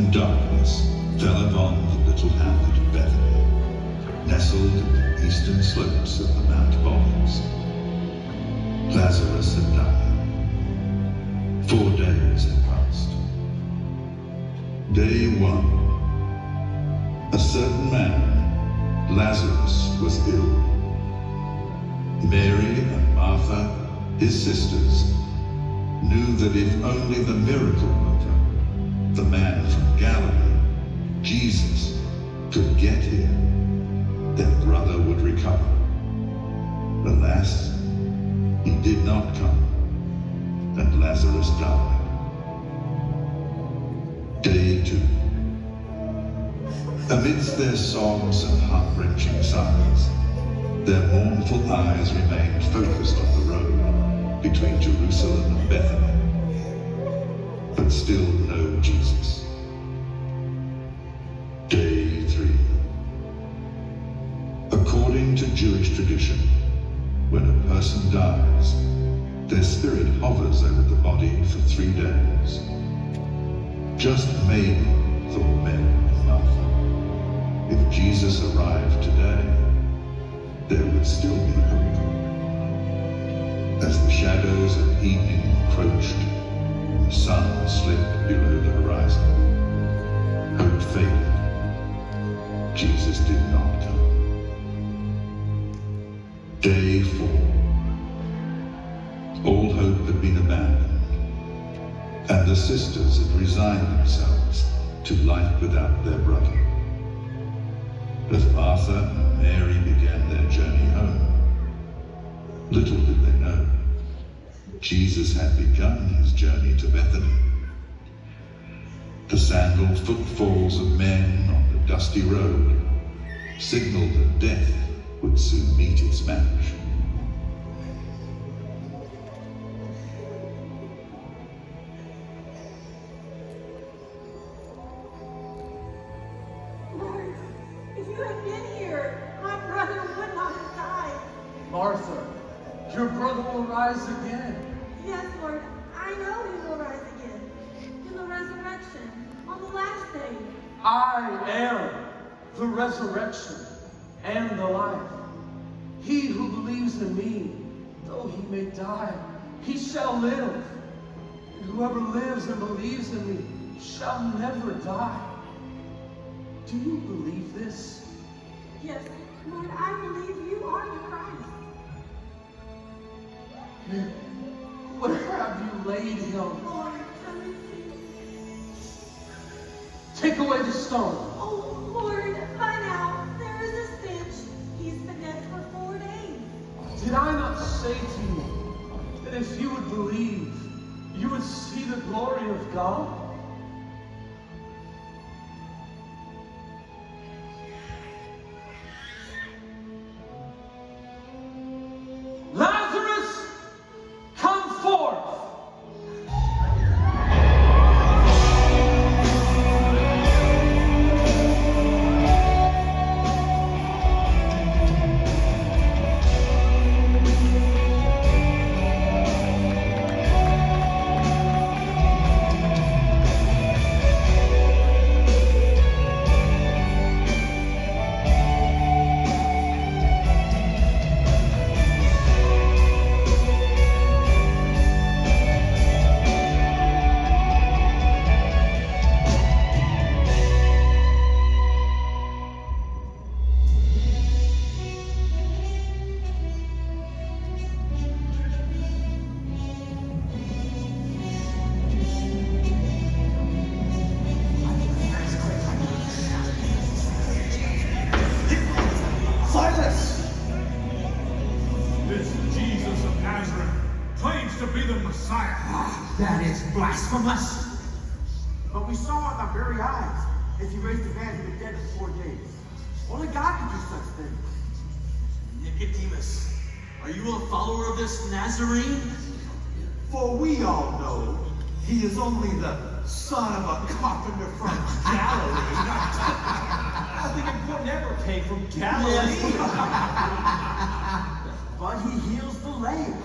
And darkness fell upon the little hamlet of Bethany, nestled in the eastern slopes of the Mount of Olives. Lazarus had died. 4 days had passed. Day 1. A certain man, Lazarus, was ill. Mary and Martha, his sisters, knew that if only the miracle worker, the man from Galilee, Jesus, could get here, their brother would recover. Alas, he did not come, and Lazarus died. Day 2. Amidst their sobs and heart-wrenching sighs, their mournful eyes remained focused on the road between Jerusalem and Bethany. But still no Jesus. Day 3. According to Jewish tradition, when a person dies, their spirit hovers over the body for 3 days. Just maybe, thought Mary and Martha, if Jesus arrived today, there would still be hope. As the shadows of evening encroached, the sun slipped below the horizon. Hope faded. Jesus did not come. Day 4. All hope had been abandoned, and the sisters had resigned themselves to life without their brother. As Martha and Mary began their journey home, little did they know, Jesus had begun his journey to Bethany. The sandaled footfalls of men on the dusty road signaled that death would soon meet its match. Lord, if you had been here, my brother would not have died. Martha, your brother will rise again. Yes, Lord, I know he will rise again in the resurrection on the last day. I am the resurrection and the life. He who believes in me, though he may die, he shall live. And whoever lives and believes in me shall never die. Do you believe this? Yes, Lord, I believe you are the Christ. Where have you laid him? Lord, come and see. Take away the stone. Oh, Lord, by now, there is a stench. He's been dead for 4 days. Did I not say to you that if you would believe, you would see the glory of God? Lazarus, come forth! To be the Messiah. That is blasphemous. But we saw with our very eyes as he raised the man who was dead for 4 days. Only God can do such things. Nicodemus, are you a follower of this Nazarene? For we all know he is only the son of a carpenter from Galilee. Nothing important ever came from Galilee. But he heals the lame,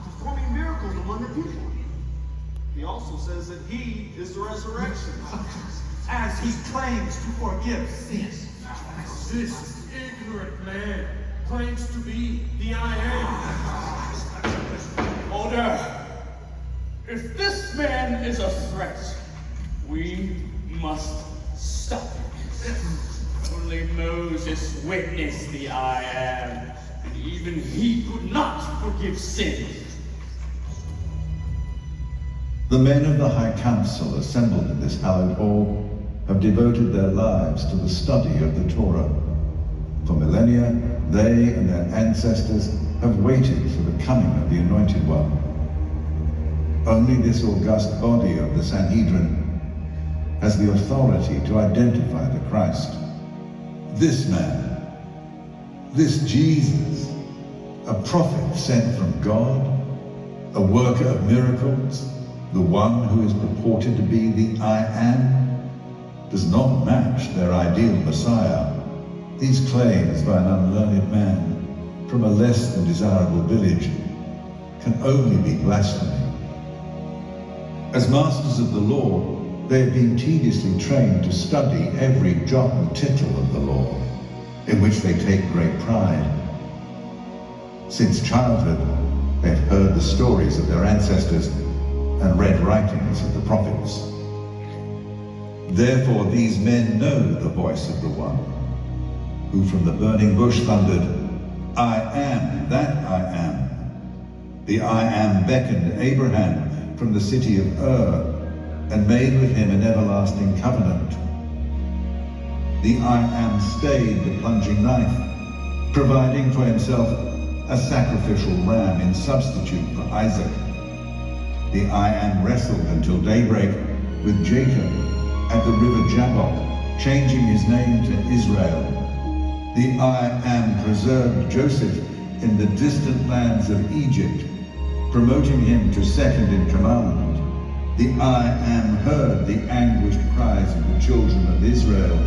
performing miracles among the people. He also says that he is the resurrection. he claims to forgive sins. This ignorant man claims to be the I Am. Order! If this man is a threat, we must stop him. Only Moses witnessed the I Am, and even he could not forgive sin. The men of the High Council assembled in this hallowed hall have devoted their lives to the study of the Torah. For millennia, they and their ancestors have waited for the coming of the Anointed One. Only this august body of the Sanhedrin has the authority to identify the Christ. This man, this Jesus, a prophet sent from God, a worker of miracles, the one who is purported to be the I Am, does not match their ideal Messiah. These claims by an unlearned man from a less than desirable village can only be blasphemy. As masters of the law, they have been tediously trained to study every jot and tittle of the law, in which they take great pride. Since childhood, they have heard the stories of their ancestors and read writings of the prophets. Therefore these men know the voice of the One, who from the burning bush thundered, I am that I am. The I Am beckoned Abraham from the city of Ur, and made with him an everlasting covenant. The I Am stayed the plunging knife, providing for himself a sacrificial ram in substitute for Isaac. The I Am wrestled until daybreak with Jacob at the river Jabbok, changing his name to Israel. The I Am preserved Joseph in the distant lands of Egypt, promoting him to second in command. The I Am heard the anguished cries of the children of Israel,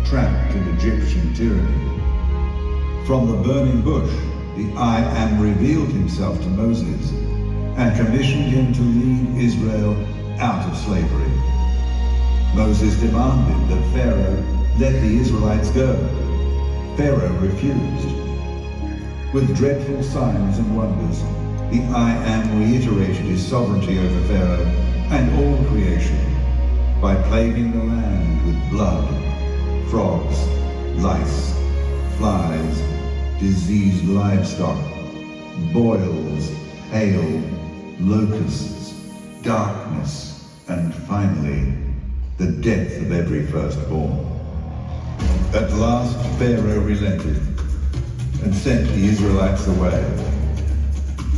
trapped in Egyptian tyranny. From the burning bush, the I Am revealed himself to Moses and commissioned him to lead Israel out of slavery. Moses demanded that Pharaoh let the Israelites go. Pharaoh refused. With dreadful signs and wonders, the I Am reiterated his sovereignty over Pharaoh and all creation by plaguing the land with blood, frogs, lice, flies, diseased livestock, boils, hail, locusts, darkness, and finally, the death of every firstborn. At last, Pharaoh relented and sent the Israelites away.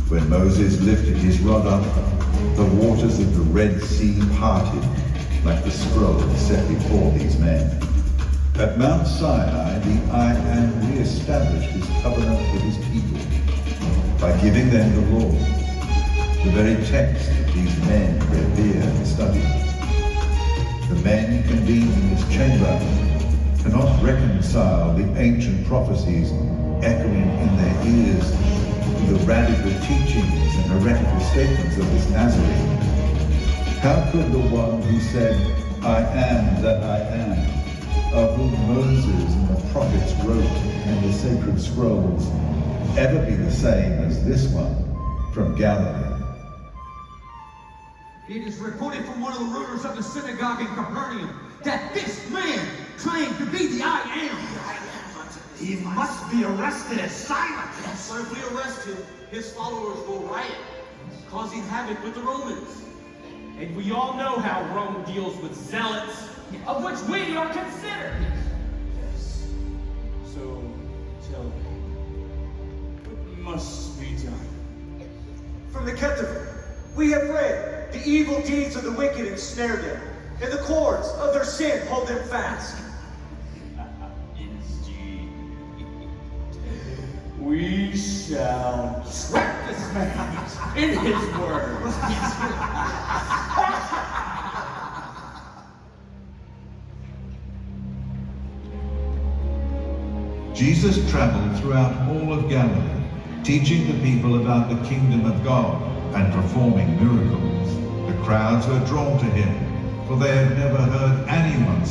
When Moses lifted his rod up, the waters of the Red Sea parted like the scroll set before these men. At Mount Sinai, the I Am re-established his covenant with his people by giving them the law, the very text that these men revere and study. The men convened in this chamber cannot reconcile the ancient prophecies echoing in their ears with the radical teachings and heretical statements of this Nazarene. How could the one who said, I am that I am, of whom Moses and the prophets wrote in the sacred scrolls, ever be the same as this one from Galilee? It is reported from one of the rulers of the synagogue in Capernaum that this man claimed to be the I Am. He must be arrested as silent. But if we arrest him, his followers will riot, causing havoc with the Romans. And we all know how Rome deals with zealots, of which we are considered. Yes. So, tell me, what must be done? From the Ketuvim, we have read, the evil deeds of the wicked ensnare them, and the cords of their sin hold them fast. We shall trap this man in his words. Jesus traveled throughout all of Galilee, teaching the people about the kingdom of God and performing miracles. The crowds were drawn to him, for they had never heard anyone